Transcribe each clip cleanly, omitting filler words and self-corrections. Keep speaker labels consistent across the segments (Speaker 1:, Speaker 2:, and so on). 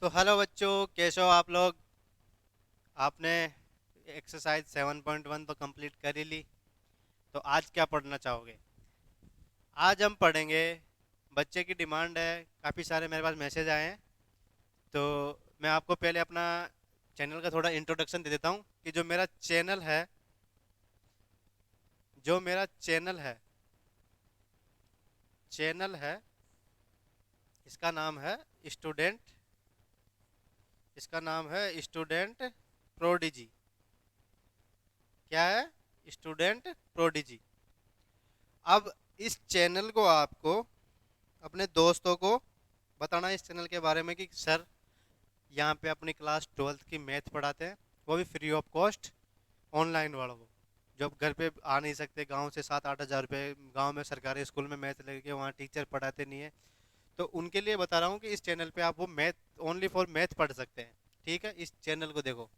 Speaker 1: तो हेलो बच्चों, कैसे हो आप लोग। आपने एक्सरसाइज 7.1 तो कंप्लीट कर ही ली। तो आज क्या पढ़ना चाहोगे? आज हम पढ़ेंगे, बच्चे की डिमांड है, काफ़ी सारे मेरे पास मैसेज आए हैं। तो मैं आपको पहले अपना चैनल का थोड़ा इंट्रोडक्शन दे देता हूँ कि जो मेरा चैनल है इसका नाम है स्टूडेंट इसका नाम है स्टूडेंट प्रोडिजी। क्या है? Student prodigy. अब इस चैनल को आपको अपने दोस्तों को बताना है इस चैनल के बारे में कि सर, यहाँ पे अपनी क्लास 12th की मैथ पढ़ाते हैं, वो भी फ्री ऑफ कॉस्ट, ऑनलाइन वालों को जो अब घर पे आ नहीं सकते, गांव से 7-8 हज़ार रुपये गांव में सरकारी स्कूल में मैथ लेके वहाँ टीचर पढ़ाते नहीं है। तो उनके लिए बता रहा हूँ कि इस चैनल पे आप वो मैथ, ओनली फॉर मैथ पढ़ सकते हैं। ठीक है, इस चैनल को देखो,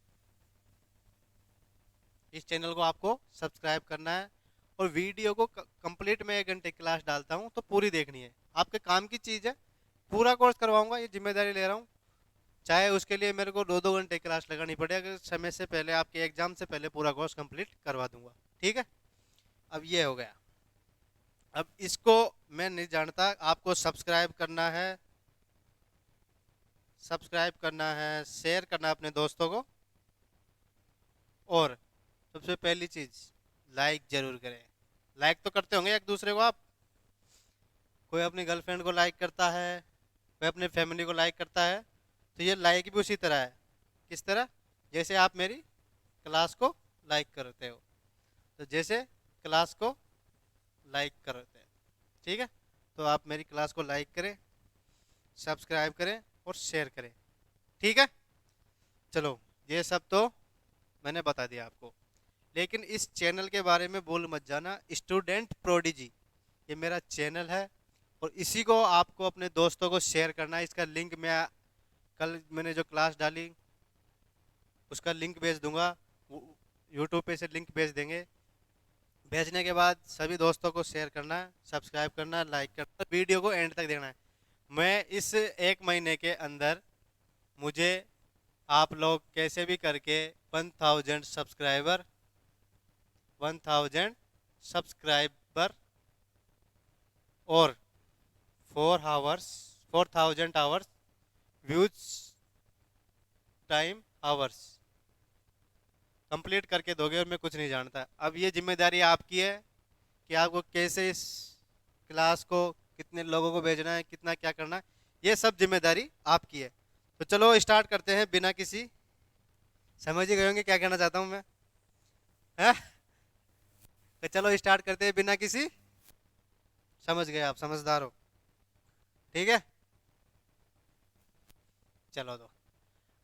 Speaker 1: इस चैनल को आपको सब्सक्राइब करना है और वीडियो को कंप्लीट मैं 1 घंटे क्लास डालता हूँ तो पूरी देखनी है। आपके काम की चीज़ है, पूरा कोर्स करवाऊंगा, ये जिम्मेदारी ले रहा हूँ। चाहे उसके लिए मेरे को 2-2 घंटे क्लास लगानी पड़े, अगर समय से पहले, आपके एग्जाम से पहले पूरा कोर्स कंप्लीट करवा दूंगा। ठीक है, अब ये हो गया। अब इसको मैं नहीं जानता, आपको सब्सक्राइब करना है, शेयर करना है अपने दोस्तों को, और सबसे पहली चीज़, लाइक जरूर करें। लाइक तो करते होंगे एक दूसरे को आप। कोई अपनी गर्लफ्रेंड को लाइक करता है, कोई अपने फैमिली को लाइक करता है। तो ये लाइक भी उसी तरह है। किस तरह? जैसे आप मेरी क्लास को लाइक करते हो, तो जैसे क्लास को लाइक करते हैं। ठीक है, तो आप मेरी क्लास को लाइक करें, सब्सक्राइब करें और शेयर करें। ठीक है, चलो, ये सब तो मैंने बता दिया आपको। लेकिन इस चैनल के बारे में भूल मत जाना, स्टूडेंट प्रोडिजी, ये मेरा चैनल है और इसी को आपको अपने दोस्तों को शेयर करना है। इसका लिंक मैं कल मैंने जो क्लास डाली उसका लिंक भेज दूंगा। यूट्यूब पे से लिंक भेज देंगे। भेजने के बाद सभी दोस्तों को शेयर करना है, सब्सक्राइब करना है, लाइक करना है, वीडियो को एंड तक देखना है। मैं इस 1 महीने के अंदर, मुझे आप लोग कैसे भी करके 1000 सब्सक्राइबर और 4000 hours views time hours complete करके दोगे, और मैं कुछ नहीं जानता। अब ये जिम्मेदारी आपकी है कि आपको कैसे इस क्लास को, कितने लोगों को भेजना है, कितना क्या करना है, ये सब जिम्मेदारी आपकी है। तो चलो स्टार्ट करते हैं बिना किसी, समझ ही गए होंगे क्या कहना चाहता हूँ मैं, है? तो चलो स्टार्ट करते हैं बिना किसी, समझ गए, आप समझदार हो। ठीक है, चलो तो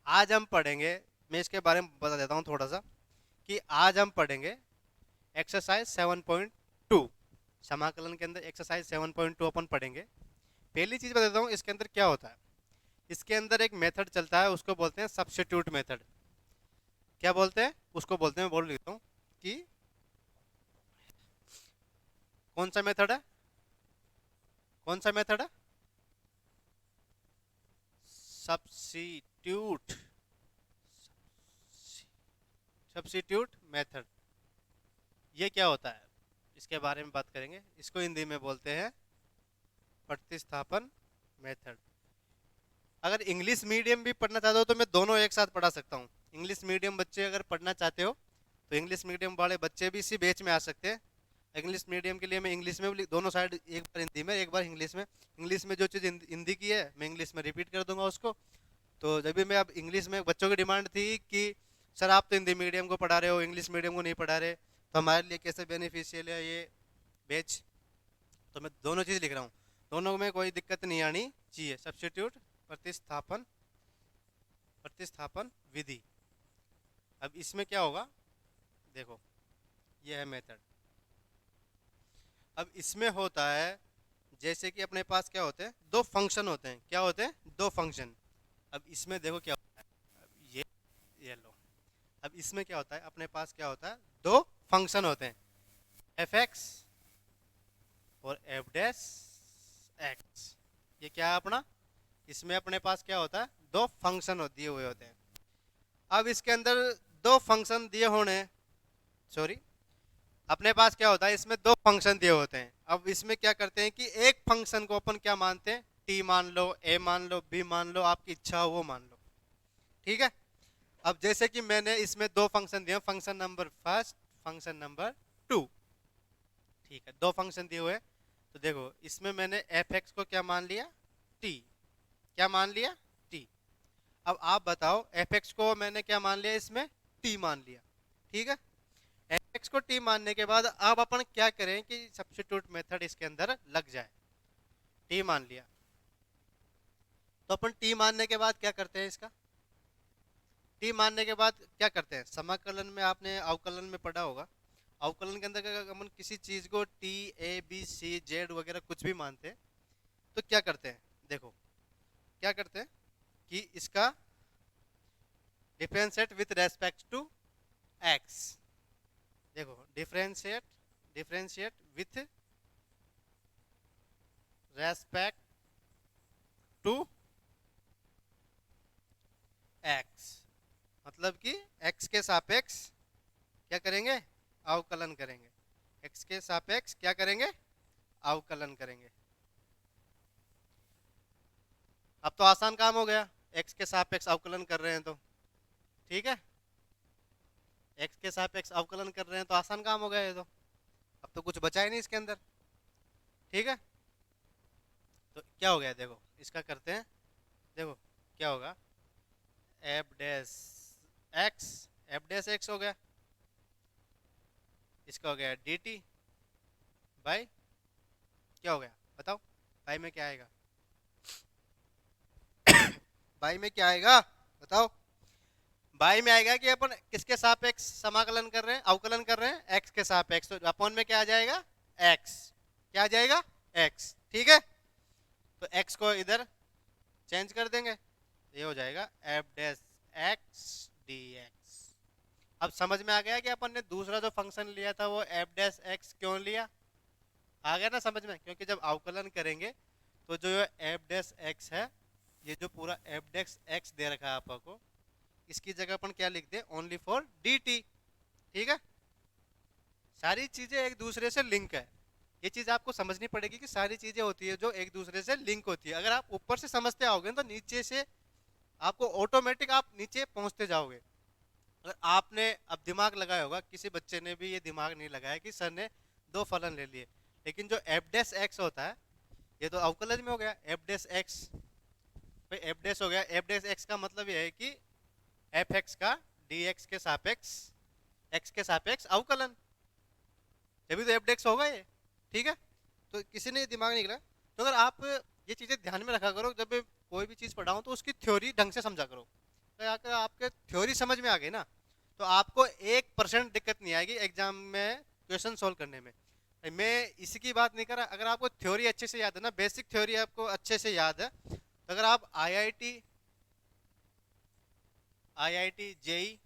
Speaker 1: आज हम पढ़ेंगे, मैं इसके बारे में बता देता हूँ थोड़ा सा, कि आज हम पढ़ेंगे एक्सरसाइज 7.2। समाकलन के अंदर एक्सरसाइज 7.2 अपन पढ़ेंगे। पहली चीज बता देता हूँ इसके अंदर क्या होता है। इसके अंदर एक मेथड चलता है, उसको बोलते हैं सब्स्टिट्यूट मेथड। क्या बोलते हैं उसको? बोलते हैं, बोल देता हूँ कि कौन सा मेथड है, कौन सा मेथड है? Substitute, substitute method. ये क्या होता है इसके बारे में बात करेंगे। इसको हिंदी में बोलते हैं प्रतिस्थापन मेथड। अगर इंग्लिश मीडियम भी पढ़ना चाहते हो तो मैं दोनों एक साथ पढ़ा सकता हूँ। इंग्लिश मीडियम बच्चे अगर पढ़ना चाहते हो तो इंग्लिश मीडियम वाले बच्चे भी इसी बैच में आ सकते हैं। इंग्लिश मीडियम के लिए मैं इंग्लिश में भी दोनों साइड, एक बार हिंदी में एक बार इंग्लिश में। इंग्लिश में जो चीज़ हिंदी की है मैं इंग्लिश में रिपीट कर दूंगा उसको। तो जब भी मैं, अब इंग्लिश में बच्चों की डिमांड थी कि सर आप तो हिंदी मीडियम को पढ़ा रहे हो, इंग्लिश मीडियम को नहीं पढ़ा रहे, तो हमारे लिए कैसे बेनिफिशियल है ये बैच। तो मैं दोनों चीज़ लिख रहा हूँ, दोनों में कोई दिक्कत नहीं आनी चाहिए। सब्स्टिट्यूट प्रतिस्थापन, प्रतिस्थापन विधि। अब इसमें क्या होगा, देखो, ये है मेथड। अब इसमें होता है, जैसे कि अपने पास क्या होते हैं, दो फंक्शन होते हैं। क्या होते हैं? दो फंक्शन। अब इसमें देखो क्या होता है, अब ये लो। अब इसमें क्या होता है, अपने पास क्या होता है, दो फंक्शन होते हैं, एफ एक्स और एफ डैश एक्स। ये क्या है अपना, इसमें अपने पास क्या होता है, दो फंक्शन दिए हुए होते हैं। अब इसके अंदर दो फंक्शन दिए होने, सॉरी, अपने पास क्या होता है, इसमें दो फंक्शन दिए होते हैं। अब इसमें क्या करते हैं कि एक फंक्शन को अपन क्या मानते हैं, टी मान लो, ए मान लो, बी मान लो, आपकी इच्छा हो वो मान लो। ठीक है। अब जैसे कि मैंने इसमें दो फंक्शन दिए, function number first, function number two. ठीक है, दो फंक्शन दिए हुए। तो देखो इसमें मैंने एफ एक्स को क्या मान लिया, टी। क्या मान लिया, टी। अब आप बताओ एफ एक्स को मैंने क्या मान लिया, इसमें टी मान लिया। ठीक है। एफ एक्स को टी मानने के बाद अब अपन क्या करें कि सब्स्टिट्यूट मेथड इसके अंदर लग जाए। टी मान लिया, तो अपन टी मानने के बाद क्या करते हैं, इसका टी मानने के बाद क्या करते हैं, समाकलन में आपने अवकलन में पढ़ा होगा। अवकलन के अंदर अगर अपन किसी चीज को टी, ए, बी, सी, जेड वगैरह कुछ भी मानते हैं तो क्या करते हैं, देखो क्या करते हैं कि इसका differentiate with respect to x. देखो differentiate, differentiate with respect to x, मतलब कि एक्स के सापेक्ष क्या करेंगे, अवकलन करेंगे। एक्स के सापेक्ष क्या करेंगे, अवकलन करेंगे। अब तो आसान काम हो गया, एक्स के सापेक्ष अवकलन कर रहे हैं तो। ठीक है, एक्स के सापेक्ष अवकलन कर रहे हैं तो आसान काम हो गया ये तो। अब तो कुछ बचा ही नहीं इसके अंदर। ठीक है, तो क्या हो गया, देखो इसका करते हैं। देखो क्या होगा, F dash x, F dash x हो गया, इसका हो गया डी टी बाई, क्या हो गया बताओ, बाई में क्या आएगा, बाई में क्या आएगा बताओ। बाई में आएगा कि अपन किसके सापेक्ष समाकलन कर रहे हैं, अवकलन कर रहे हैं, एक्स के सापेक्ष, तो अपॉन में क्या आ जाएगा, एक्स। क्या आ जाएगा, एक्स। ठीक है, तो एक्स को इधर चेंज कर देंगे, ये हो जाएगा F dash X D x. अब समझ में आ गया कि अपन ने दूसरा जो फंक्शन लिया था वो एफ डैश एक्स क्यों लिया, आ गया ना समझ में, क्योंकि जब अवकलन करेंगे तो जो एफ डैश एक्स है, ये जो पूरा एफ डैश एक्स दे रखा है आपको, इसकी जगह अपन क्या लिख दे, ओनली फॉर डी टी। ठीक है, सारी चीजें एक दूसरे से लिंक है, ये चीज आपको समझनी पड़ेगी कि सारी चीजें होती है जो एक दूसरे से लिंक होती है। अगर आप ऊपर से समझते आओगे तो नीचे से आपको ऑटोमेटिक आप नीचे पहुंचते जाओगे। अगर आपने अब दिमाग लगाया होगा, किसी बच्चे ने भी ये दिमाग नहीं लगाया कि सर ने दो फलन ले लिए, लेकिन जो एफ डैश एक्स होता है ये तो अवकलन में हो गया, एफ डैश एक्स, भाई एफ डैश हो गया, एफ डैश एक्स का मतलब ये है कि एफ एक्स का डी एक्स के सापेक्ष, एक्स के सापेक्ष अवकलन, तभी तो एफ डैश होगा ये। ठीक है, तो किसी ने दिमाग नहीं लगाया। तो अगर आप ये चीज़ें ध्यान में रखा करो, जब कोई भी चीज़ पढ़ाऊँ तो उसकी थ्योरी ढंग से समझा करो। तो अगर आपके थ्योरी समझ में आ गई ना, तो आपको 1% दिक्कत नहीं आएगी एग्जाम में क्वेश्चन सोल्व करने में। मैं इसी की बात नहीं कर रहा, अगर आपको थ्योरी अच्छे से याद है ना, बेसिक थ्योरी आपको अच्छे से याद है, तो अगर आप आईआईटी, आईआईटी जेई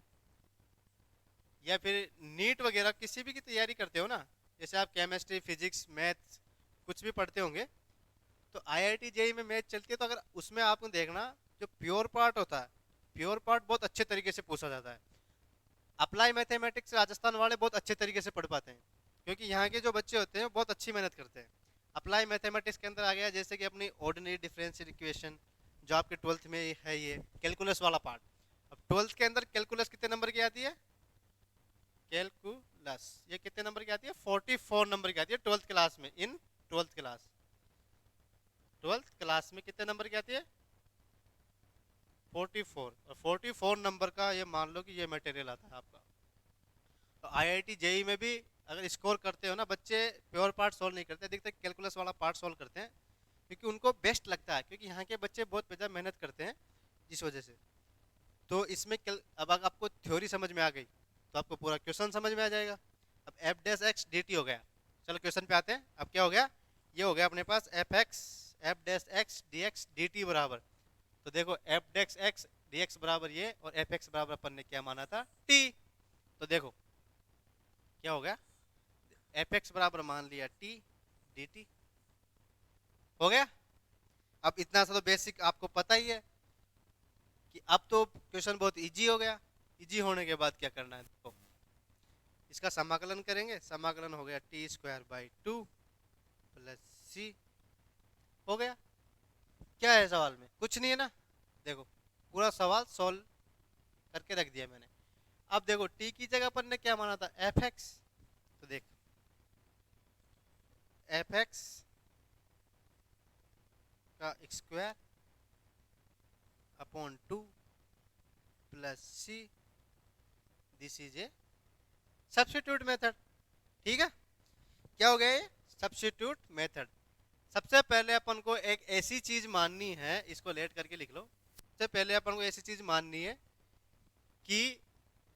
Speaker 1: या फिर नीट वगैरह किसी भी की तैयारी करते हो ना, जैसे आप केमिस्ट्री, फिजिक्स, मैथ्स कुछ भी पढ़ते होंगे, तो आईआईटी जेई में मैथ चलती है, तो अगर उसमें आपको देखना जो प्योर पार्ट होता है, प्योर पार्ट बहुत अच्छे तरीके से पूछा जाता है। अप्लाई मैथमेटिक्स राजस्थान वाले बहुत अच्छे तरीके से पढ़ पाते हैं, क्योंकि यहाँ के जो बच्चे होते हैं बहुत अच्छी मेहनत करते हैं। अप्लाई मैथमेटिक्स के अंदर आ गया जैसे कि अपनी ऑर्डिनरी डिफरेंशियल इक्वेशन, जो आपके 12th में है, ये कैलकुलस वाला पार्ट। अब 12th के अंदर कैलकुलस कितने नंबर की आती है, कैलकुलस ये कितने नंबर की आती है, 44 नंबर की आती है 12th क्लास में। इन 12th क्लास, 12th क्लास में कितने नंबर की आती है, 44। और 44 नंबर का ये मान लो कि ये मटेरियल आता है आपका। तो आईआईटी जेई में भी अगर स्कोर करते हो ना बच्चे, प्योर पार्ट सोल्व नहीं करते, अधिकतर कैलकुलस वाला पार्ट सोल्व करते हैं, क्योंकि उनको बेस्ट लगता है, क्योंकि यहाँ के बच्चे बहुत ज़्यादा मेहनत करते हैं जिस वजह से। तो इसमें अब अगर आपको थ्योरी समझ में आ गई तो आपको पूरा क्वेश्चन समझ में आ जाएगा। अब F dash X D T हो गया। चलो क्वेश्चन पे आते हैं। अब क्या हो गया, ये हो गया अपने पास F X, F dash X D X D T बराबर, तो देखो F dash X D X बराबर ये, और एफ एक्स बराबर अपन ने क्या माना था, टी। तो देखो क्या हो गया, एफ एक्स बराबर मान लिया टी डी टी, हो गया। अब इतना सा तो बेसिक आपको पता ही है। कि अब तो क्वेश्चन बहुत इजी हो गया। इजी होने के बाद क्या करना है, देखो इसका समाकलन करेंगे। समाकलन हो गया t² / 2 प्लस सी। हो गया। क्या है सवाल में, कुछ नहीं है ना। देखो पूरा सवाल सॉल्व करके रख दिया मैंने। अब देखो t की जगह पर ने क्या माना था, f(x). तो देख f(x) का square upon 2 plus C. This is a substitute method. ठीक है, क्या हो गया ये, सब्स्टिट्यूट मेथड। सबसे पहले अपन को एक ऐसी चीज माननी है, इसको लेट करके लिख लो। सबसे पहले अपन को ऐसी चीज माननी है कि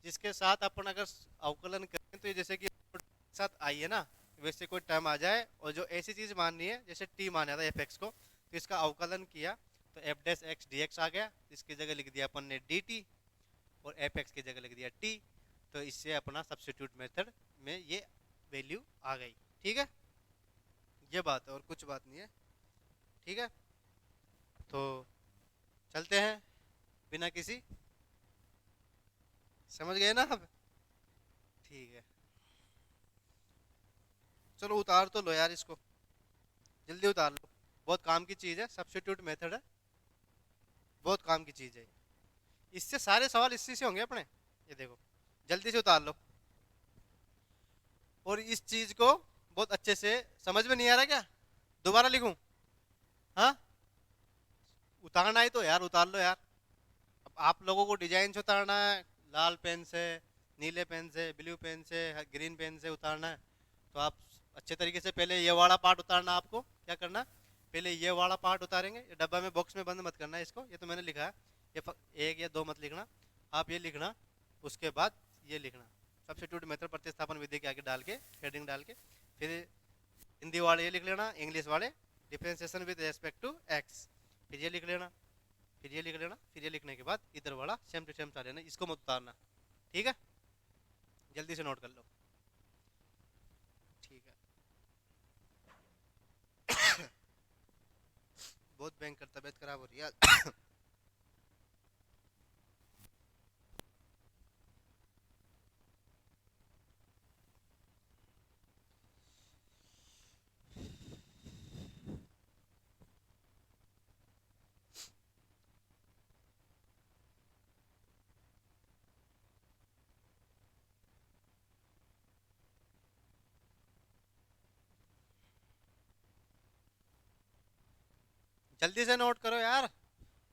Speaker 1: जिसके साथ अपन अगर अवकलन करें तो ये जैसे कि साथ आई है ना, वैसे कोई टर्म आ जाए। और जो ऐसी चीज माननी है, जैसे टी माना था f(x) को, तो इसका अवकलन किया तो f' dx आ गया। इसकी जगह लिख दिया अपन ने dt और f(x) की जगह लिख दिया t। तो इससे अपना सब्स्टिट्यूट मेथड में ये वैल्यू आ गई। ठीक है, ये बात है और कुछ बात नहीं है। ठीक है, तो चलते हैं बिना किसी, समझ गए ना अब। ठीक है, चलो उतार तो लो यार इसको, जल्दी उतार लो। बहुत काम की चीज़ है, सब्स्टिट्यूट मेथड है, बहुत काम की चीज़ है। इससे सारे सवाल इसी से होंगे अपने। ये देखो जल्दी से उतार लो। और इस चीज़ को बहुत अच्छे से समझ में नहीं आ रहा क्या, दोबारा लिखूं? हाँ, उतारना ही तो यार, उतार लो यार। अब आप लोगों को डिजाइन से उतारना है, लाल पेन से, नीले पेन से, ब्लू पेन से, ग्रीन पेन से उतारना है। तो आप अच्छे तरीके से पहले ये वाला पार्ट उतारना। आपको क्या करना, पहले ये वाला पार्ट उतारेंगे। ये डब्बा में बॉक्स में बंद मत करना है इसको, ये तो मैंने लिखा है। ये एक या दो मत लिखना, आप ये लिखना। उसके बाद ये लिखना, सब्स्टिट्यूट मेथड प्रतिस्थापन विधि के आगे डाल के हेडिंग डाल के। फिर हिंदी वाले ये लिख लेना, इंग्लिश वाले differentiation with respect to x. फिर ये लिख लेना, फिर ये लिख लेना। फिर ये लिखने के बाद इधर वाला सेम टू सेम सा लेना, इसको मत उतारना। ठीक है, जल्दी से नोट कर लो। ठीक है, बहुत भयंकर तबीयत खराब हो रही है। जल्दी से नोट करो यार,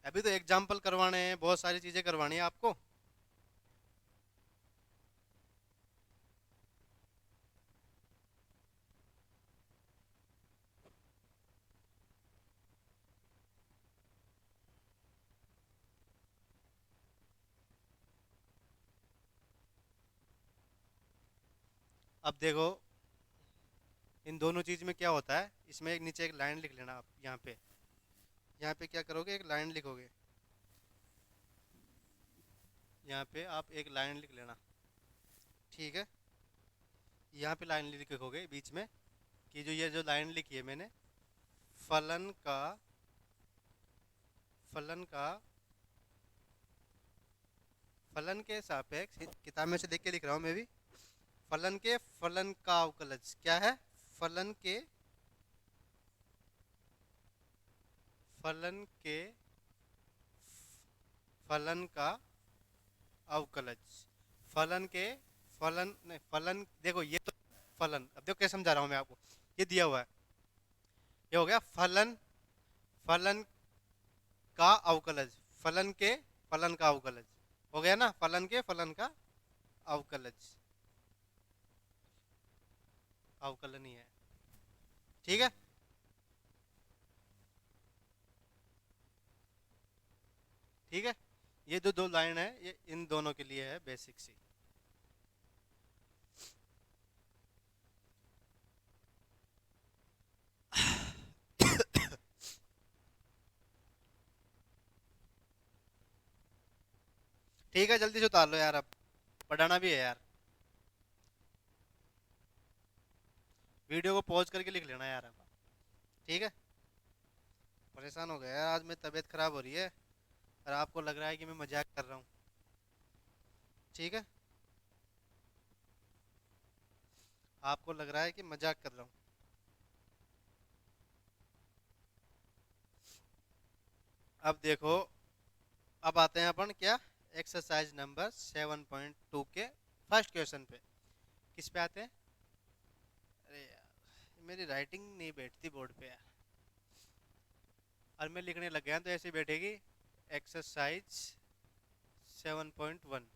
Speaker 1: अभी तो एग्जाम्पल करवाने हैं, बहुत सारी चीजें करवानी है आपको। अब देखो इन दोनों चीज में क्या होता है, इसमें एक नीचे एक लाइन लिख लेना आप। यहाँ पे क्या करोगे, एक लाइन लिखोगे। यहाँ पे आप एक लाइन लिख लेना। ठीक है, यहाँ पे लाइन लिखोगे बीच में कि जो ये जो लाइन लिखी है मैंने, फलन का फलन का फलन के सापेक्ष, किताब में से देख के लिख रहा हूँ मैं भी। फलन का अवकलज क्या है, फलन के फलन के फलन का अवकलज। फलन के फलन नहीं, फलन देखो ये तो फलन, अब देखो कैसे समझा रहा हूँ मैं आपको। ये दिया हुआ है, ये हो गया फलन फलन का अवकलज। फलन के फलन का अवकलज हो गया ना, फलन के फलन का अवकलज, अवकलन ही है। ठीक है, ठीक है, ये जो दो लाइन है ये इन दोनों के लिए है, बेसिक सी। ठीक है, जल्दी से उतार लो यार, अब पढ़ाना भी है यार। वीडियो को पॉज करके लिख लेना यार अब। ठीक है, परेशान हो गया यार आज, मेरी तबीयत खराब हो रही है। और आपको लग रहा है कि मैं मजाक कर रहा हूँ, ठीक है, आपको लग रहा है कि मजाक कर रहा हूँ। अब देखो, अब आते हैं अपन क्या, एक्सरसाइज नंबर 7.2 के फर्स्ट क्वेश्चन पे। किस पे आते हैं? अरे यार, मेरी राइटिंग नहीं बैठती बोर्ड पे यार, और मैं लिखने लग गया तो ऐसे बैठेगी। एक्सरसाइज 7.1,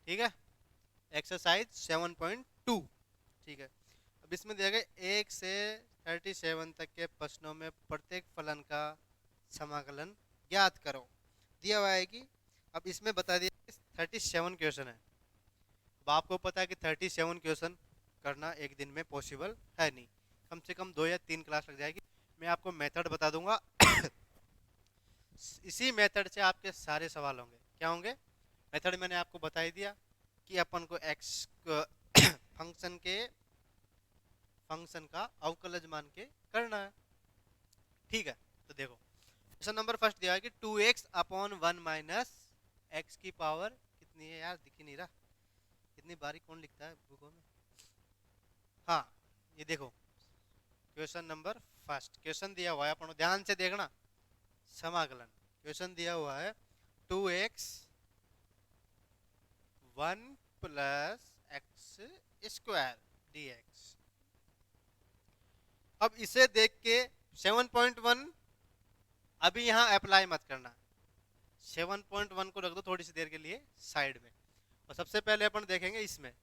Speaker 1: ठीक है, एक्सरसाइज 7.2, ठीक है। अब इसमें दिया गया 1 से 37 तक के प्रश्नों में प्रत्येक फलन का समाकलन ज्ञात करो, दिया हुआ है कि। अब इसमें बता दिया 37 क्वेश्चन है। अब आपको पता है कि 37 क्वेश्चन करना एक दिन में पॉसिबल है नहीं, कम से कम 2 या 3 क्लास लग जाएगी। मैं आपको मेथड बता दूंगा इसी मेथड से आपके सारे सवाल होंगे। क्या होंगे? मेथड मैंने आपको बता ही दिया कि अपन को एक्स फंक्शन के फंक्शन का अवकलज मान के करना है, ठीक है। तो देखो, क्वेश्चन नंबर फर्स्ट दिया है कि 2x/1 माइनस एक्स की पावर कितनी है? यार दिख ही नहीं रहा, इतनी बारीक कौन लिखता है बुकों में। हाँ, ये देखो क्वेश्चन नंबर फर्स्ट, क्वेश्चन दिया हुआ है, अपन ध्यान से देखना। समाकलन क्वेश्चन दिया हुआ है 2x/1 plus x square dx। अब इसे देख के 7.1 अभी यहाँ अप्लाई मत करना, 7.1 को रख दो थोड़ी सी देर के लिए साइड में। और सबसे पहले अपन देखेंगे इसमें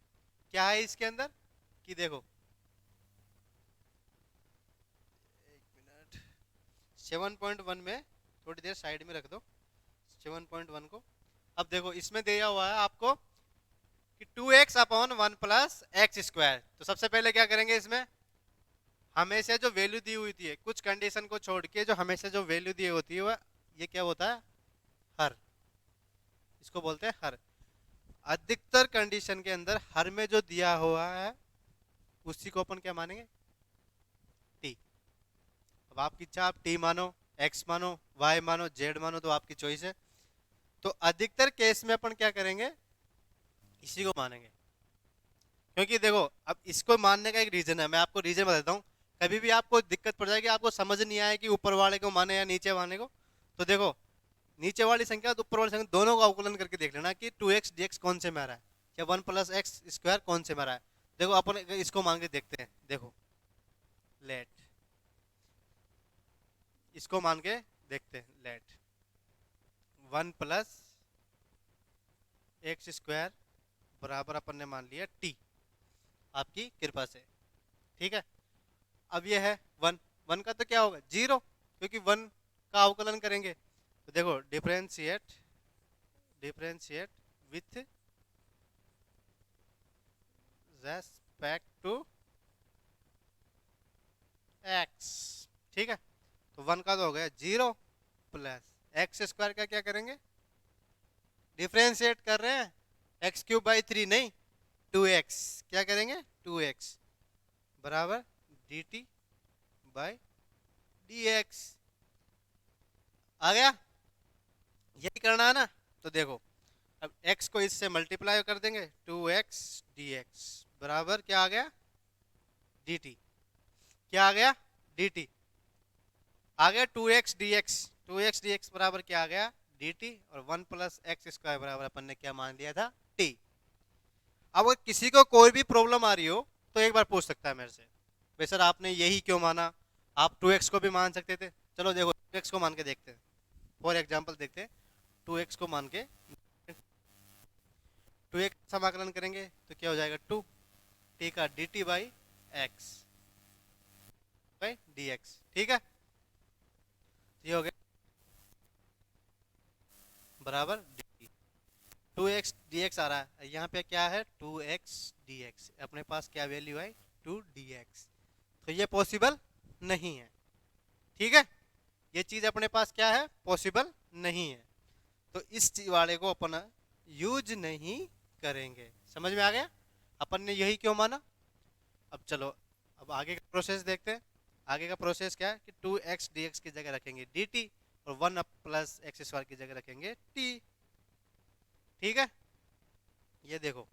Speaker 1: क्या है इसके अंदर, कि देखो 1 मिनट, 7.1 में थोड़ी देर साइड में रख दो 7.1 को। अब देखो इसमें दिया हुआ है आपको कि 2x/1 प्लस एक्स स्क्वायर। तो सबसे पहले क्या करेंगे, इसमें हमेशा जो वैल्यू दी हुई थी, कुछ कंडीशन को छोड़ के जो हमेशा जो वैल्यू दी होती है वह ये क्या होता है, हर, इसको बोलते हैं हर। अधिकतर कंडीशन के अंदर हर में जो दिया हुआ है उसी को अपन क्या मानेंगे, टी। अब आपकी इच्छा, आप टी मानो, एक्स मानो, वाई मानो, जेड मानो, तो आपकी चॉइस है। तो अधिकतर केस में अपन क्या करेंगे, इसी को मानेंगे। क्योंकि देखो अब इसको मानने का एक रीजन है, मैं आपको रीजन बताता हूँ। कभी भी आपको दिक्कत पड़ जाएगी, आपको समझ नहीं आए कि ऊपर वाले को माने या नीचे वाले को, तो देखो नीचे वाली संख्या तो ऊपर वाली संख्या दोनों का अवकलन करके देख लेना कि 2x dx कौन से में आ रहा है, या 1 प्लस एक्स स्क्वायर कौन से में आ रहा है। देखो अपन इसको मान के देखते हैं, देखो लेट, इसको मान के देखते हैं, लेट 1 प्लस एक्स स्क्वायर बराबर अपन ने मान लिया टी, आपकी कृपा से, ठीक है। अब ये है 1, 1 का तो क्या होगा 0, क्योंकि 1 का अवकलन करेंगे। तो देखो differentiate, differentiate with respect to x, ठीक है। तो 1 का तो हो गया 0 प्लस एक्स स्क्वायर का क्या करेंगे, डिफरेंशिएट कर रहे हैं, x³/3 नहीं 2x, क्या करेंगे 2x बराबर dt/dx। आ गया, यही करना है ना। तो देखो अब x को इससे मल्टीप्लाई कर देंगे, 2x dx बराबर क्या आ गया dt, क्या आ गया dt, आ गया 2x dx बराबर क्या आ गया dt, और 1 प्लस एक्स स्क्वायर बराबर अपन ने क्या मान लिया था t। अब अगर किसी को कोई भी प्रॉब्लम आ रही हो तो एक बार पूछ सकता है मेरे से, भाई सर आपने यही क्यों माना, आप 2x को भी मान सकते थे। चलो देखो 2x को मान के देखते हैं, फॉर एग्जाम्पल देखते हैं, 2x को मान के 2x समाकलन करेंगे तो क्या हो जाएगा 2 t का dt/x/dx, ठीक है। ये हो गया बराबर dt, 2x dx आ रहा है, यहाँ पे क्या है 2x dx, अपने पास क्या वैल्यू है 2dx, तो ये पॉसिबल नहीं है, ठीक है। ये चीज अपने पास क्या है, पॉसिबल नहीं है, तो इस वाले को अपन यूज नहीं करेंगे। समझ में आ गया, अपन ने यही क्यों माना। अब चलो अब आगे का प्रोसेस देखते हैं। आगे का प्रोसेस क्या है कि 2x dx की जगह रखेंगे dt, और 1 प्लस एक्स स्क्वायर की जगह रखेंगे टी। ठीक है, ये देखो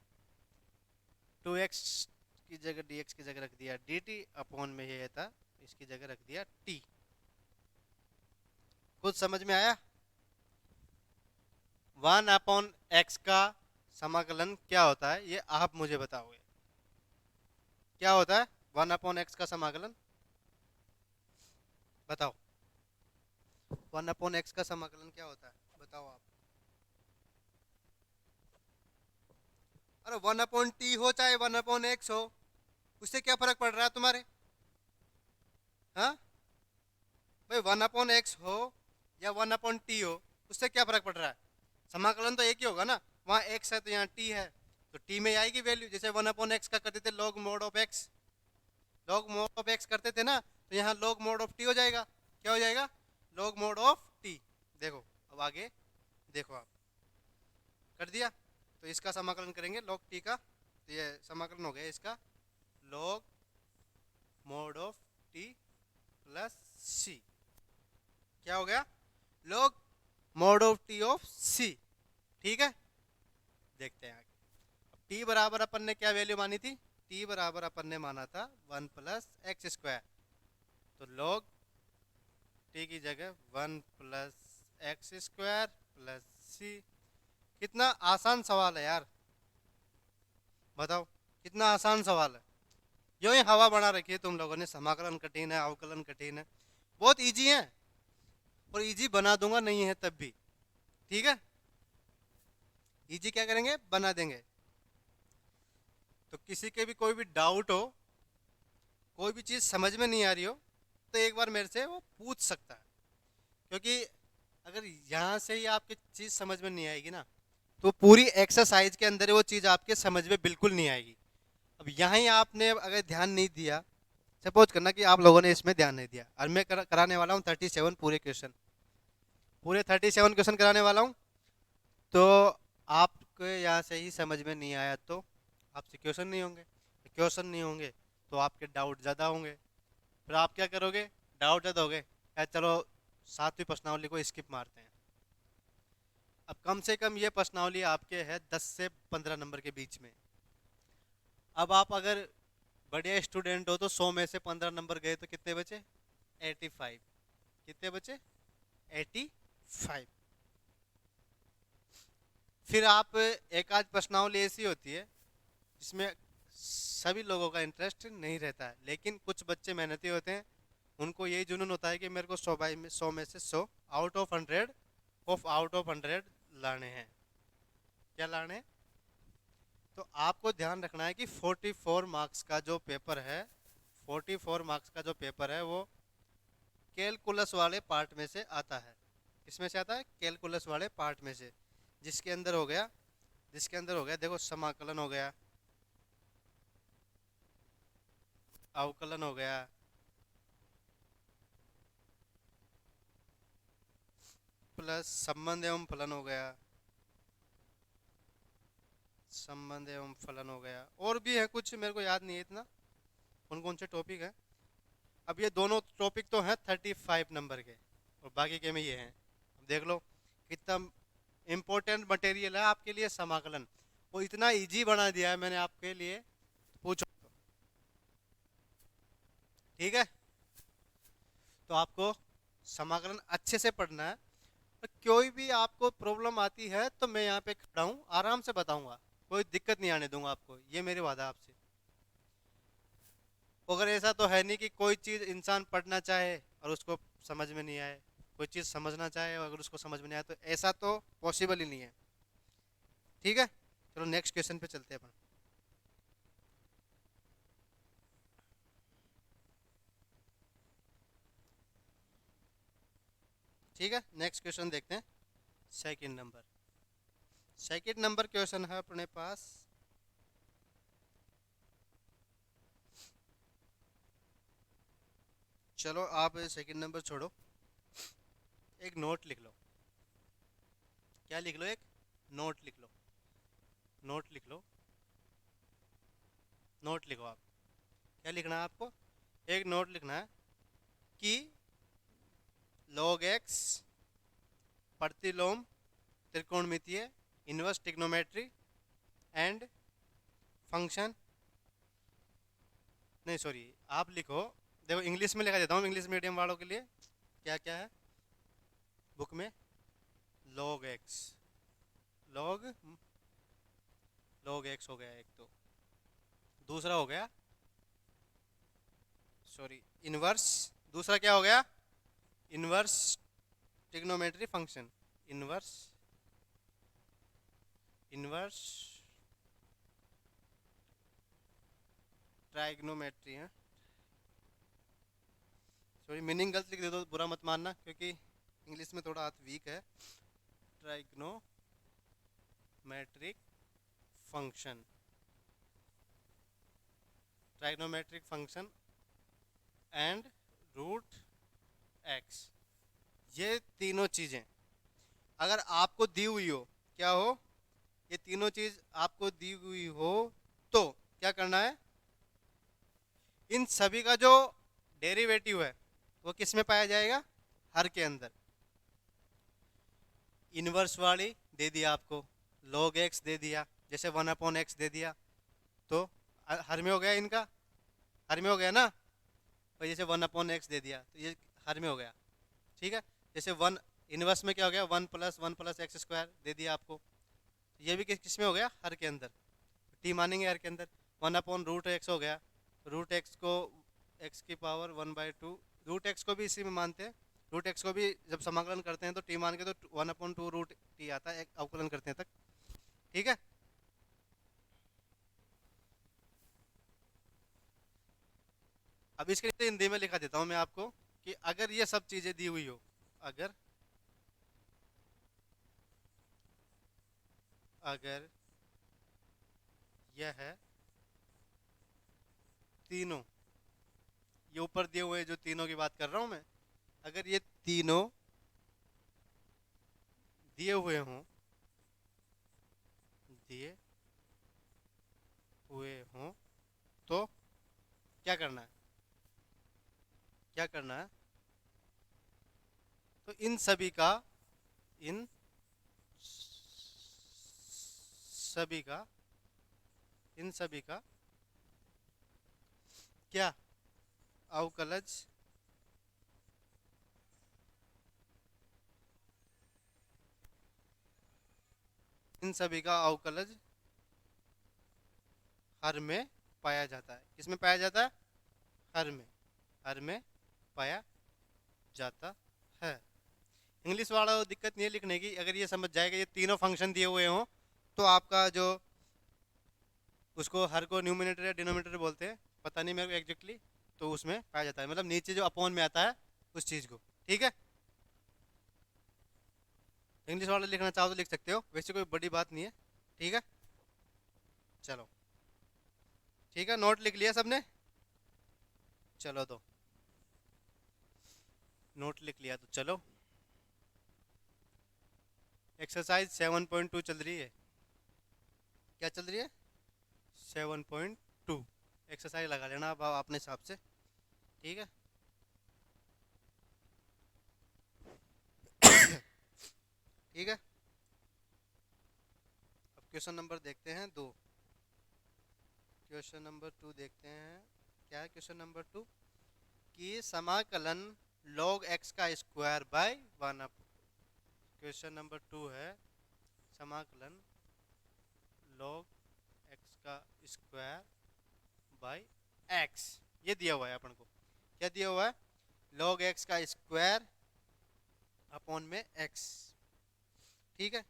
Speaker 1: 2x की जगह dx की जगह रख दिया dt, अपॉन में ये था इसकी जगह रख दिया t। कुछ समझ में आया? 1 अपॉन एक्स का समाकलन क्या होता है, ये आप मुझे बताओगे। क्या होता है 1 अपॉन एक्स का समाकलन? बताओ, 1 अपॉन एक्स का समाकलन क्या होता है, बताओ आप। अरे 1 अपॉन टी हो चाहे 1 अपॉन एक्स हो, उससे क्या फर्क पड़ रहा है तुम्हारे? हाँ भाई, 1 अपॉन एक्स हो या 1 अपॉन टी हो, उससे क्या फर्क पड़ रहा है? समाकलन तो एक ही होगा ना। वहाँ एक्स है तो यहाँ टी है, तो टी में आएगी वैल्यू। जैसे 1 अपॉन एक्स का करते थे log mod of x, log mod of x करते थे ना, तो यहाँ लॉग मोड ऑफ टी हो जाएगा। क्या हो जाएगा? Log mod of T. देखो अब आगे देखो आप, कर दिया। तो इसका समाकलन करेंगे लॉग टी का, तो ये समाकलन हो गया इसका log mod of T plus C. क्या हो गया? Log mod of T of C. ठीक है, देखते हैं आगे। टी बराबर अपन ने क्या वैल्यू मानी थी? टी बराबर अपन ने माना था 1 प्लस एक्स स्क्वायर, तो लॉग टी की जगह 1 प्लस एक्स स्क्वायर प्लस सी। कितना आसान सवाल है यार, बताओ कितना आसान सवाल है। यो ही हवा बना रखी है तुम लोगों ने, समाकलन कठिन है, अवकलन कठिन है। बहुत इजी है और इजी बना दूंगा, नहीं है तब भी। ठीक है, इजी क्या करेंगे, बना देंगे। तो किसी के भी कोई भी डाउट हो, कोई भी चीज़ समझ में नहीं आ रही हो, तो एक बार मेरे से वो पूछ सकता है। क्योंकि अगर यहाँ से ही आपकी चीज़ समझ में नहीं आएगी ना, तो पूरी एक्सरसाइज के अंदर वो चीज़ आपके समझ में बिल्कुल नहीं आएगी। अब यहाँ ही आपने अगर ध्यान नहीं दिया, सपोज करना कि आप लोगों ने इसमें ध्यान नहीं दिया, और मैं कराने वाला हूँ 37 पूरे क्वेश्चन, पूरे 37 क्वेश्चन कराने वाला हूँ। तो आपको यहाँ से ही समझ में नहीं आया तो आपसे क्वेश्चन नहीं होंगे, क्वेश्चन नहीं होंगे तो आपके डाउट ज़्यादा होंगे। फिर आप क्या करोगे? डाउट ज़्यादा हो गए यार, चलो 7वीं प्रश्नावली को स्किप मारते हैं। अब कम से कम ये प्रश्नावली आपके है 10 से 15 नंबर के बीच में। अब आप अगर बढ़िया स्टूडेंट हो तो 100 में से 15 नंबर गए तो कितने बचे? 85। कितने बचे? 85। फिर आप एक आध प्रश्नावली ऐसी होती है जिसमें सभी लोगों का इंटरेस्ट नहीं रहता है, लेकिन कुछ बच्चे मेहनती होते हैं, उनको यही जुनून होता है कि मेरे को 100 में से 100 out of 100 of out of 100 लाने हैं। क्या लाने हैं? तो आपको ध्यान रखना है कि 44 मार्क्स का जो पेपर है, 44 मार्क्स का जो पेपर है वो कैलकुलस वाले पार्ट में से आता है। किसमें से आता है? कैलकुलस वाले पार्ट में से, जिसके अंदर हो गया, देखो समाकलन हो गया, अवकलन हो गया, प्लस संबंध एवं फलन हो गया, संबंध एवं फलन हो गया, और भी है कुछ मेरे को याद नहीं है इतना कौन कौन से टॉपिक है। अब ये दोनों टॉपिक तो हैं 35 नंबर के, और बाकी के में ये हैं। अब देख लो कितना इम्पोर्टेंट मटेरियल है आपके लिए समाकलन, वो इतना इजी बना दिया है मैंने आपके लिए, पूछो। ठीक है, तो आपको समाकलन अच्छे से पढ़ना है, और कोई भी आपको प्रॉब्लम आती है तो मैं यहाँ पे खड़ा हूँ, आराम से बताऊंगा, कोई दिक्कत नहीं आने दूंगा आपको, ये मेरी वादा आपसे। अगर ऐसा तो है नहीं कि कोई चीज़ इंसान पढ़ना चाहे और उसको समझ में नहीं आए, कोई चीज़ समझना चाहे और अगर उसको समझ में नहीं आए, तो ऐसा तो पॉसिबल ही नहीं है। ठीक है, चलो नेक्स्ट क्वेश्चन पे चलते हैं अपन। ठीक है, नेक्स्ट क्वेश्चन देखते हैं। सेकंड नंबर क्वेश्चन है अपने पास। चलो आप सेकंड नंबर छोड़ो, एक नोट लिख लो। क्या लिख लो? एक नोट लिख लो, नोट लिख लो, नोट लिखो आप। क्या लिखना है आपको? एक नोट लिखना है कि log x प्रतिलोम त्रिकोणमितीय, इनवर्स ट्रिग्नोमेट्री एंड फंक्शन, नहीं सॉरी, आप लिखो, देखो इंग्लिश में लिखा देता हूँ इंग्लिश मीडियम वालों के लिए। क्या क्या है बुक में? Log x, log log x हो गया एक, तो दूसरा हो गया सॉरी इनवर्स, दूसरा क्या हो गया? Inverse trigonometry function, inverse inverse trigonometry है, सॉरी मीनिंग गलत लिख दे दो बुरा मत मानना, क्योंकि इंग्लिश में थोड़ा हाथ वीक है। Trigonometric function, trigonometric function and root X, ये तीनों चीज़ें अगर आपको दी हुई हो, क्या हो, ये तीनों चीज़ आपको दी हुई हो, तो क्या करना है? इन सभी का जो डेरिवेटिव है वो किस में पाया जाएगा? हर के अंदर। इनवर्स वाली दे दिया आपको, log x दे दिया, जैसे 1/x दे दिया, तो हर में हो गया, इनका हर में हो गया ना। और जैसे 1/x दे दिया तो ये हर में हो गया, ठीक है। जैसे वन इनवर्स में क्या हो गया? 1 + 1 + x² दे दिया आपको, ये भी किस में हो गया? हर के अंदर। टी मानेंगे हर के अंदर। 1/√x हो गया, रूट एक्स को x की पावर 1/2, रूट एक्स को भी इसी में मानते हैं। रूट एक्स को भी जब समाकलन करते हैं तो टी मान के तो 1/2√t आता है, एक अवकलन करते हैं तक, ठीक है। अब इसके लिए हिंदी में लिखा देता हूँ मैं आपको कि अगर ये सब चीजें दी हुई हो, अगर अगर यह है तीनों, ये ऊपर दिए हुए जो तीनों की बात कर रहा हूं मैं, अगर ये तीनों दिए हुए हों, दिए हुए हों, तो क्या करना है? क्या करना है? तो इन सभी का इन सभी का क्या? अवकलज इन सभी का अवकलज हर में पाया जाता है। किसमें पाया जाता है? हर में, हर में पाया जाता है। इंग्लिश वाला को दिक्कत नहीं है लिखने की, अगर ये समझ जाएगा ये तीनों फंक्शन दिए हुए हों, तो आपका जो उसको हर को न्यूमिनेटर या डिनोमिनेटर बोलते हैं, पता नहीं मेरे को एग्जैक्टली, तो उसमें पाया जाता है, मतलब नीचे जो अपॉन में आता है उस चीज़ को, ठीक है। इंग्लिश वाला लिखना चाहो तो लिख सकते हो, वैसे कोई बड़ी बात नहीं है, ठीक है। चलो ठीक है, नोट लिख लिया सबने? चलो तो नोट लिख लिया तो चलो, एक्सरसाइज 7.2 चल रही है। क्या चल रही है? 7.2। एक्सरसाइज लगा लेना अब आप अपने हिसाब से, ठीक है। ठीक है, अब क्वेश्चन नंबर देखते हैं 2। क्वेश्चन नंबर 2 देखते हैं, क्या है क्वेश्चन नंबर 2? कि समाकलन log x का square by 1 up, question number 2 है समाकलन log x का स्क्वायर बाय x, ये दिया हुआ है अपन को। क्या दिया हुआ है? log x का स्क्वायर अपॉन में x, ठीक है।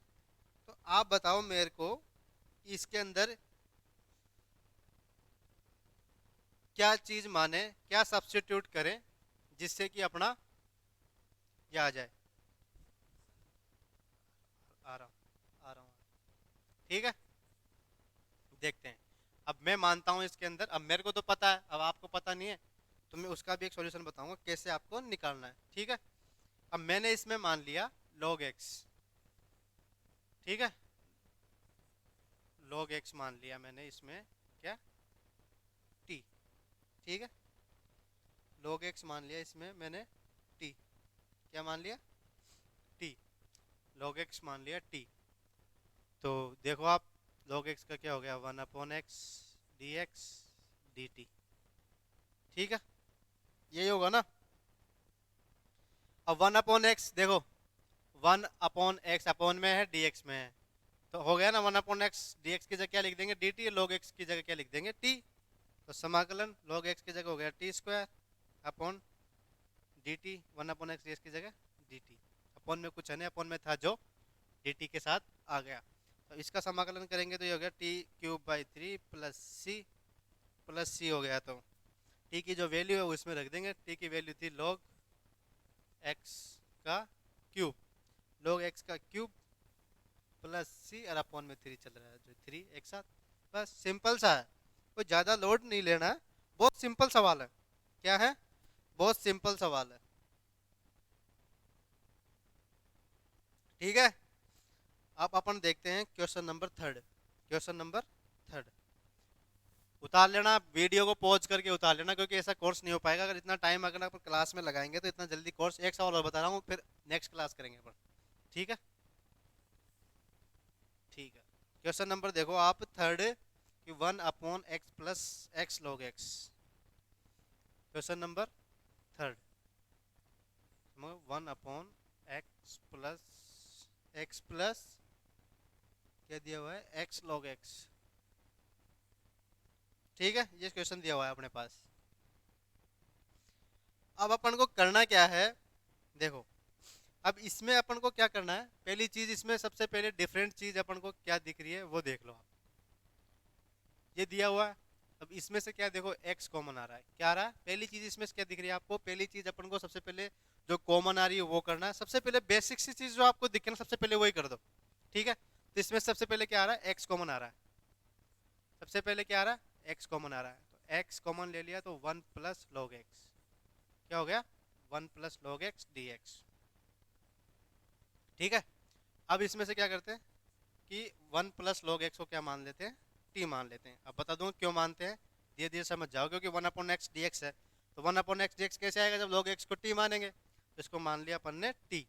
Speaker 1: तो आप बताओ मेरे को इसके अंदर क्या चीज माने, क्या सब्स्टिट्यूट करें जिससे कि अपना ये आ जाए। आ रहा हूँ आ रहा हूँ, ठीक है। देखते हैं, अब मैं मानता हूँ इसके अंदर, अब मेरे को तो पता है, अब आपको पता नहीं है, तो मैं उसका भी एक सॉल्यूशन बताऊंगा कैसे आपको निकालना है, ठीक है। अब मैंने इसमें मान लिया log x, ठीक है, log x मान लिया मैंने इसमें, क्या? t, ठीक है, log x मान लिया इसमें मैंने t, क्या मान लिया? t। log x मान लिया t। तो देखो आप log x का क्या हो गया, 1/x dx dt। ठीक है, यही होगा ना। अब 1/x देखो, 1/x अपॉन में है, dx में है, तो हो गया ना 1/x। dx की जगह क्या लिख देंगे, dt। log x की जगह क्या लिख देंगे, t। तो समाकलन log x की जगह हो गया t square upon dt। 1/x dx की जगह dt। अपॉन में कुछ है नहीं, अपॉन में था जो dt के साथ आ गया। तो इसका समाकलन करेंगे तो ये हो गया t³/3 प्लस c हो गया। तो t की जो वैल्यू है वो इसमें रख देंगे। t की वैल्यू थी log x का क्यूब, log x का क्यूब प्लस c और अपॉन में 3 चल रहा है, जो 3 एक साथ। बस सिंपल सा है, कोई ज़्यादा लोड नहीं लेना है, बहुत सिंपल सवाल है। क्या है, बहुत सिंपल सवाल है। ठीक है, अब अपन देखते हैं question number third. Question number third उतार लेना, वीडियो को पॉज करके उतार लेना, क्योंकि ऐसा कोर्स नहीं हो पाएगा अगर इतना टाइम अगर अपन क्लास में लगाएंगे तो इतना जल्दी कोर्स। एक सवाल और बता रहा हूँ, फिर नेक्स्ट क्लास करेंगे अपन। ठीक है, ठीक है। क्वेश्चन नंबर देखो आप थर्ड कि 1/x plus x log x। Question number third, 1/x plus क्या दिया हुआ है, x log x। ठीक है, ये क्वेश्चन दिया हुआ है अपने पास। अब अपन को करना क्या है, देखो अब इसमें अपन को क्या करना है। पहली चीज इसमें सबसे पहले डिफरेंट चीज अपन को क्या दिख रही है वो देख लो आप। ये दिया हुआ है, अब इसमें से क्या देखो x कॉमन आ रहा है। क्या आ रहा है, पहली चीज इसमें से क्या दिख रही है आपको, पहली चीज अपन को सबसे पहले जो कॉमन आ रही है वो करना है। सबसे पहले बेसिक सी चीज जो आपको दिखे ना, सबसे पहले वही कर दो। ठीक है, तो इसमें सबसे पहले क्या आ रहा है, x कॉमन आ रहा है। सबसे पहले क्या आ रहा है, x कॉमन आ रहा है, तो x कॉमन ले लिया तो 1 प्लस log x क्या हो गया, 1 प्लस log x dx। ठीक है, अब इसमें से क्या करते हैं कि 1 प्लस log x को क्या मान लेते हैं, t मान लेते हैं। अब बता दूं क्यों मानते हैं, धीरे धीरे समझ जाओ। क्योंकि 1/x dx है, तो 1/x dx कैसे आएगा, जब log x को t मानेंगे। तो इसको मान लिया अपन ने t।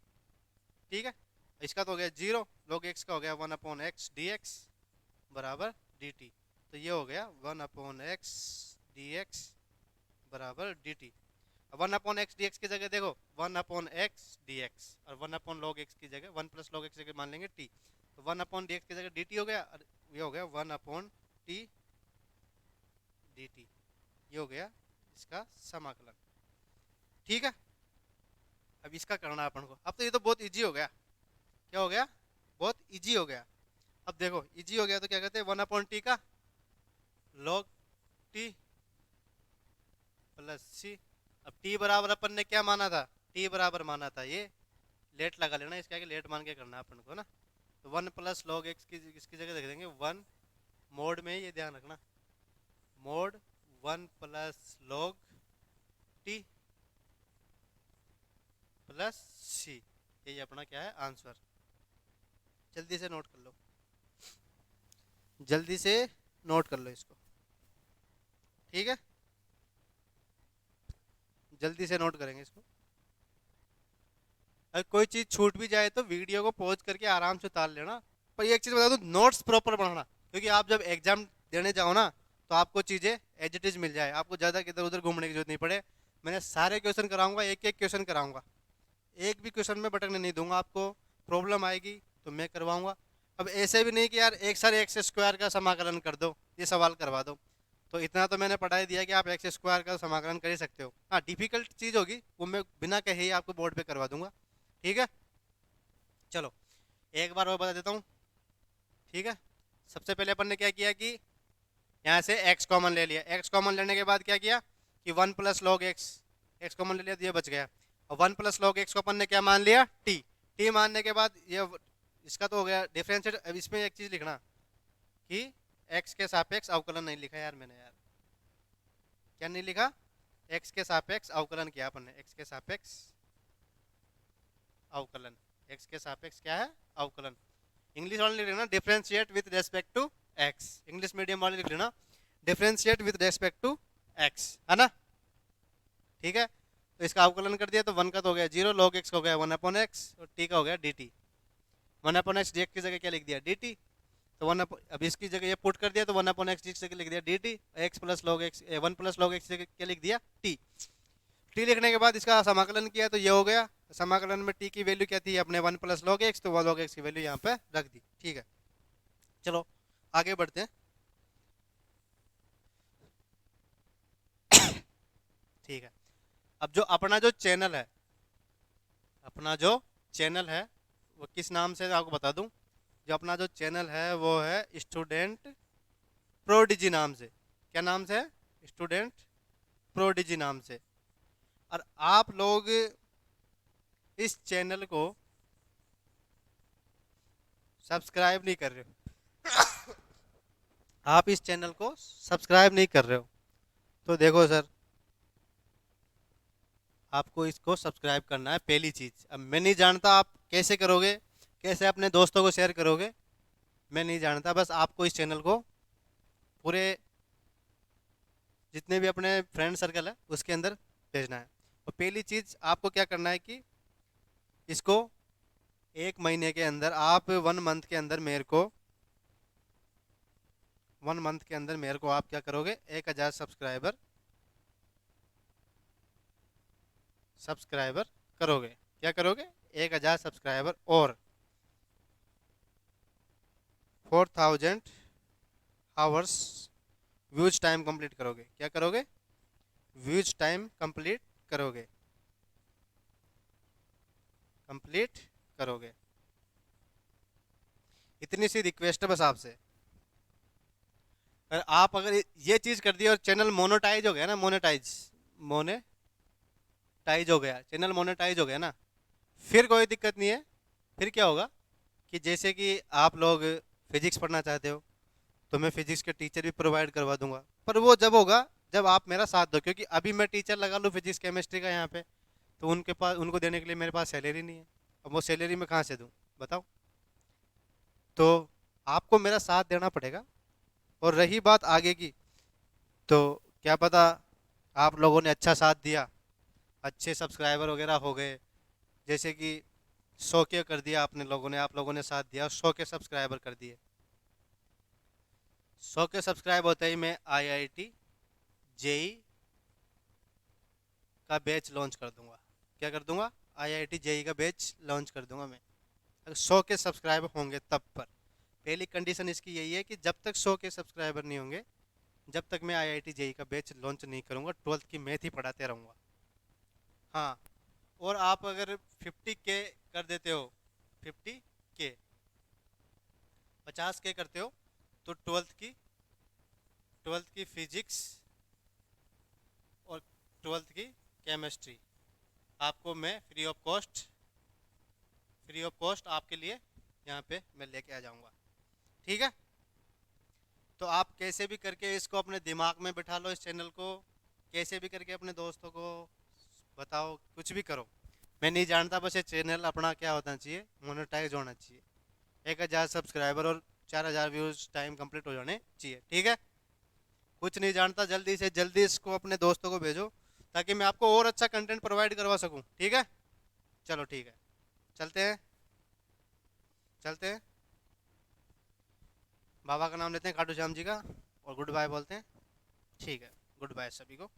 Speaker 1: ठीक है, इसका तो हो गया 0, log x का हो गया 1/x dx बराबर dt। तो ये हो गया 1/x dx बराबर dt। अब 1/x dx की जगह देखो 1/x dx, और 1/log x की जगह 1 प्लस log x की जगह मान लेंगे t। तो 1/dx की जगह dt हो गया, और ये हो गया 1/t dt। ये हो गया इसका समाकलन। ठीक है, अब इसका करना है अपन को। अब तो ये तो बहुत इजी हो गया। क्या हो गया, बहुत इजी हो गया। अब देखो इजी हो गया तो क्या कहते हैं, 1/t का log t प्लस c। अब t बराबर अपन ने क्या माना था, t बराबर माना था ये, लेट लगा लेना, इसके आगे लेट मान के करना अपन को ना। तो 1 प्लस log x की इसकी जगह रख देंगे 1 मोड में, ये ध्यान रखना, mode 1 plus log t plus c। यही अपना क्या है, आंसर। जल्दी से नोट कर लो, जल्दी से नोट कर लो इसको। ठीक है, जल्दी से नोट करेंगे इसको। अगर कोई चीज़ छूट भी जाए तो वीडियो को पॉज करके आराम से उतार लेना। पर एक चीज़ बता दूं, नोट्स प्रॉपर बनाना, क्योंकि आप जब एग्जाम देने जाओ ना तो आपको चीज़ें एज इट इज़ मिल जाए, आपको ज़्यादा इधर उधर घूमने की जरूरत नहीं पड़े। मैंने सारे क्वेश्चन कराऊंगा, एक एक क्वेश्चन कराऊंगा, एक भी क्वेश्चन में भटकने नहीं दूंगा। आपको प्रॉब्लम आएगी तो मैं करवाऊंगा। अब ऐसे भी नहीं कि यार एक सर एक्स स्क्वायर का समाकलन कर दो, ये सवाल करवा दो। तो इतना तो मैंने पढ़ा ही दिया कि आप एक्स स्क्वायर का समाकलन कर ही सकते हो। हाँ, डिफिकल्ट चीज़ होगी वो मैं बिना कहे ही आपको बोर्ड पे करवा दूंगा। ठीक है, चलो एक बार और बता देता हूँ। ठीक है, सबसे पहले अपन ने क्या किया कि यहाँ से x कॉमन ले लिया। x कॉमन लेने के बाद क्या किया कि 1 plus log x, x common ले लिया तो ये बच गया। और 1 प्लस लॉग एक्स को अपन ने क्या मान लिया, t। t मानने के बाद ये इसका तो हो गया डिफरेंशिएट। अब इसमें एक चीज़ लिखना कि x के सापेक्ष अवकलन नहीं लिखा यार मैंने, यार क्या नहीं लिखा, x के सापेक्ष अवकलन किया अपन ने, x के सापेक्ष अवकलन। x के सापेक्ष क्या है, अवकलन। इंग्लिश वाले लिख लेना differentiate with respect to x, English medium वाले लिख लेना differentiate with respect to x, है ना। ठीक है, तो इसका अवकलन कर दिया तो 1 का तो हो गया 0, log x का हो गया 1/x, और t का हो गया dt। One upon x D x की जगह क्या लिख दिया डी टी। तो अब इसकी जगह ये पुट कर दिया तो वन अपॉन एक्स डी की जगह लिख दिया D T. X plus log x, one plus log x की जगह क्या लिख दिया टी। टी लिखने के बाद इसका समाकलन किया तो ये हो गया। समाकलन में टी की वैल्यू क्या थी अपने वन प्लस लॉग एक्स, तो वन लॉग एक्स की वैल्यू यहाँ पे रख दी। ठीक है, चलो आगे बढ़ते हैं। ठीक है, अब जो अपना जो चैनल है, अपना जो चैनल है वो किस नाम से आपको बता दूं। जो अपना जो चैनल है वो है स्टूडेंट प्रोडिजी नाम से। क्या नाम से है? स्टूडेंट प्रोडिजी नाम से। और आप लोग इस चैनल को सब्सक्राइब नहीं कर रहे हो। आप इस चैनल को सब्सक्राइब नहीं कर रहे हो, तो देखो सर, आपको इसको सब्सक्राइब करना है पहली चीज़। अब मैं नहीं जानता आप कैसे करोगे, कैसे अपने दोस्तों को शेयर करोगे, मैं नहीं जानता। बस आपको इस चैनल को पूरे जितने भी अपने फ्रेंड सर्कल है उसके अंदर भेजना है। और पहली चीज़ आपको क्या करना है कि इसको एक महीने के अंदर, आप 1 मंथ के अंदर मेरे को 1 मंथ के अंदर मेरे को आप क्या करोगे, 1000 सब्सक्राइबर करोगे। क्या करोगे? 1000 सब्सक्राइबर और 4000 आवर्स व्यूज टाइम कंप्लीट करोगे। क्या करोगे? व्यूज टाइम कंप्लीट करोगे। इतनी सी रिक्वेस्ट है बस आपसे। आप अगर ये चीज़ कर दी और चैनल मोनेटाइज हो गया ना, मोनेटाइज हो गया, चैनल मोनेटाइज हो गया ना, फिर कोई दिक्कत नहीं है। फिर क्या होगा कि जैसे कि आप लोग फिजिक्स पढ़ना चाहते हो तो मैं फिजिक्स के टीचर भी प्रोवाइड करवा दूंगा, पर वो जब होगा जब आप मेरा साथ दो। क्योंकि अभी मैं टीचर लगा लूँ फिजिक्स केमिस्ट्री का यहाँ पे, तो उनको देने के लिए मेरे पास सैलरी नहीं है। अब वो सैलरी मैं कहाँ से दूँ बताओ। तो आपको मेरा साथ देना पड़ेगा। और रही बात आगे की, तो क्या पता आप लोगों ने अच्छा साथ दिया, अच्छे सब्सक्राइबर वगैरह हो गए, जैसे कि 100 के कर दिया आपने लोगों ने, आप लोगों ने साथ दिया, 100 के सब्सक्राइबर कर दिए। 100 के सब्सक्राइब होते ही मैं आईआईटी जेई का बैच लॉन्च कर दूंगा। क्या कर दूंगा? आईआईटी जेई का बैच लॉन्च कर दूंगा मैं, अगर 100 के सब्सक्राइबर होंगे तब पर। पहली कंडीशन इसकी यही है कि जब तक 100 के सब्सक्राइबर नहीं होंगे, जब तक मैं आईआईटी जेई का बैच लॉन्च नहीं करूंगा, 12th की मैथ ही पढ़ाते रहूंगा। हाँ, और आप अगर 50 के कर देते हो, 50 के 50 के करते हो, तो 12th की फिजिक्स और 12th की केमिस्ट्री आपको मैं फ्री ऑफ कॉस्ट आपके लिए यहाँ पे मैं लेके आ जाऊँगा। ठीक है, तो आप कैसे भी करके इसको अपने दिमाग में बिठा लो, इस चैनल को कैसे भी करके अपने दोस्तों को बताओ, कुछ भी करो, मैं नहीं जानता। बस ये चैनल अपना क्या होना चाहिए, मोनेटाइज होना चाहिए। 1000 सब्सक्राइबर और 4000 व्यूज टाइम कंप्लीट हो जाने चाहिए। ठीक है, कुछ नहीं जानता, जल्दी से जल्दी इसको अपने दोस्तों को भेजो ताकि मैं आपको और अच्छा कंटेंट प्रोवाइड करवा सकूं। ठीक है, चलो ठीक है, चलते हैं, चलते हैं। बाबा का नाम लेते हैं, खाटू श्याम जी का, और गुड बाय बोलते हैं। ठीक है, गुड बाय सभी को।